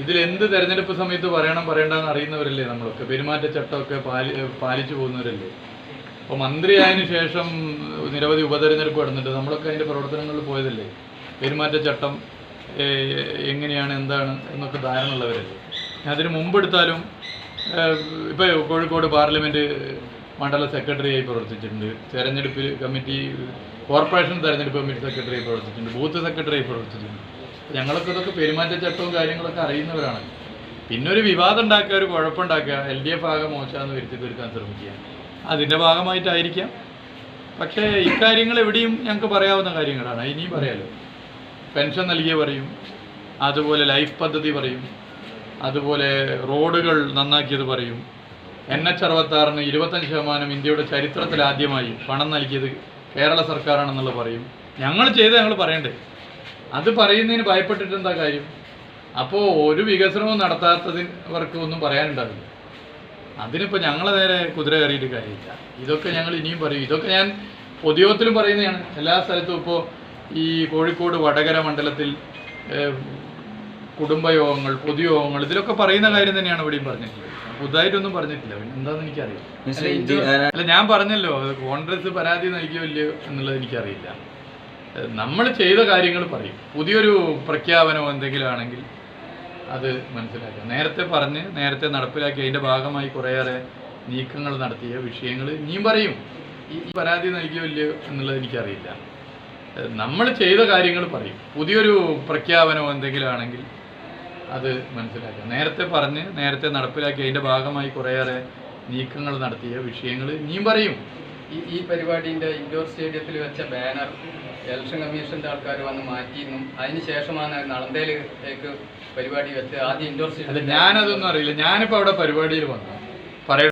ഇതിലെന്ത് തെരഞ്ഞെടുപ്പ് സമയത്ത് പറയണം പറയണ്ടെന്ന് അറിയുന്നവരല്ലേ നമ്മളൊക്കെ, പെരുമാറ്റച്ചട്ടമൊക്കെ പാലിച്ചു പോകുന്നവരല്ലേ. അപ്പോൾ മന്ത്രിയായതിനു ശേഷം നിരവധി ഉപതെരഞ്ഞെടുപ്പ് നടന്നിട്ട് നമ്മളൊക്കെ അതിൻ്റെ പ്രവർത്തനങ്ങളിൽ പോയതല്ലേ. പെരുമാറ്റച്ചട്ടം എങ്ങനെയാണ് എന്താണ് എന്നൊക്കെ ധാരണ ഉള്ളവരല്ലേ. അതിന് മുമ്പെടുത്താലും ഇപ്പോൾ കോഴിക്കോട് പാർലമെൻറ്റ് മണ്ഡല സെക്രട്ടറിയായി പ്രവർത്തിച്ചിട്ടുണ്ട്, തെരഞ്ഞെടുപ്പ് കമ്മിറ്റി കോർപ്പറേഷൻ തെരഞ്ഞെടുപ്പ് കമ്മിറ്റി സെക്രട്ടറിയായി പ്രവർത്തിച്ചിട്ടുണ്ട്, ബൂത്ത് സെക്രട്ടറിയായി പ്രവർത്തിച്ചിട്ടുണ്ട്. ഞങ്ങളൊക്കെ ഇതൊക്കെ പെരുമാറ്റച്ചട്ടവും കാര്യങ്ങളൊക്കെ അറിയുന്നവരാണ്. പിന്നെ ഒരു വിവാദം ഉണ്ടാക്കുക, ഒരു കുഴപ്പമുണ്ടാക്കുക, LDF ആകെ മോശമെന്ന് വരുത്തി തീർക്കാൻ ശ്രമിക്കുക, അതിൻ്റെ ഭാഗമായിട്ടായിരിക്കാം. പക്ഷേ ഇക്കാര്യങ്ങൾ എവിടെയും ഞങ്ങൾക്ക് പറയാവുന്ന കാര്യങ്ങളാണ്, ഇനിയും പറയാമല്ലോ. പെൻഷൻ നൽകിയ പറയും, അതുപോലെ ലൈഫ് പദ്ധതി പറയും, അതുപോലെ റോഡുകൾ നന്നാക്കിയത് പറയും. NH-66 25% ഇന്ത്യയുടെ ചരിത്രത്തിൽ ആദ്യമായി പണം നൽകിയത് കേരള സർക്കാരാണെന്നുള്ളത് പറയും. ഞങ്ങൾ പറയണ്ടേ? അത് പറയുന്നതിന് ഭയപ്പെട്ടിട്ട് എന്താ കാര്യം? അപ്പോൾ ഒരു വികസനവും നടത്താത്തവർക്ക് ഒന്നും പറയാനുണ്ടാവില്ല. അതിനിപ്പോൾ ഞങ്ങളെ നേരെ കുതിര കയറിയിട്ട് കാര്യമില്ല. ഇതൊക്കെ ഞങ്ങൾ ഇനിയും പറയും. ഇതൊക്കെ ഞാൻ പൊതുയോഗത്തിലും പറയുന്നതാണ്, എല്ലാ സ്ഥലത്തും. ഇപ്പോൾ ഈ കോഴിക്കോട് വടകര മണ്ഡലത്തിൽ കുടുംബയോഗങ്ങൾ, പൊതുയോഗങ്ങൾ, ഇതിലൊക്കെ പറയുന്ന കാര്യം തന്നെയാണ് ഇവിടെയും പറഞ്ഞിട്ടുള്ളത്. പുതുതായിട്ടൊന്നും പറഞ്ഞിട്ടില്ല. പിന്നെ എന്താണെന്ന് എനിക്കറിയാം. അല്ല, ഞാൻ പറഞ്ഞല്ലോ, കോൺഗ്രസ് പരാതി നൽകിയോ ഇല്ലയോ എന്നുള്ളത് എനിക്കറിയില്ല. നമ്മൾ ചെയ്ത കാര്യങ്ങൾ പറയും. പുതിയൊരു പ്രഖ്യാപനമോ എന്തെങ്കിലും ആണെങ്കിൽ അത് മനസ്സിലാക്കുക. നേരത്തെ പറഞ്ഞ് നേരത്തെ നടപ്പിലാക്കി അതിൻ്റെ ഭാഗമായി കുറേയേറെ നീക്കങ്ങൾ നടത്തിയ വിഷയങ്ങൾ ഇനിയും പറയും. ഈ പരാതി നൽകിയോ ഇല്ലയോ എന്നുള്ളത് എനിക്കറിയില്ല. നമ്മൾ ചെയ്ത കാര്യങ്ങൾ പറയും. പുതിയൊരു പ്രഖ്യാപനമോ എന്തെങ്കിലും ആണെങ്കിൽ അത് മനസ്സിലാക്കുക. നേരത്തെ പറഞ്ഞ് നേരത്തെ നടപ്പിലാക്കി അതിൻ്റെ ഭാഗമായി കുറേയേറെ നീക്കങ്ങൾ നടത്തിയ വിഷയങ്ങൾ ഇനിയും പറയും. ഈ പരിപാടിൻ്റെ ഇൻഡോർ സ്റ്റേഡിയത്തിൽ വെച്ച ബാനർ ഇലക്ഷൻ കമ്മീഷൻ്റെ ആൾക്കാർ വന്ന് മാറ്റിയിരുന്നു. അതിന് ശേഷമാണ് നളന്തയിലേക്ക് പരിപാടി വെച്ച് ആദ്യം ഇൻഡോർ സ്റ്റേഡിയം. ഞാനതൊന്നും അറിയില്ല. ഞാനിപ്പോൾ അവിടെ പരിപാടിയിൽ വന്നു പറയട്ടെ.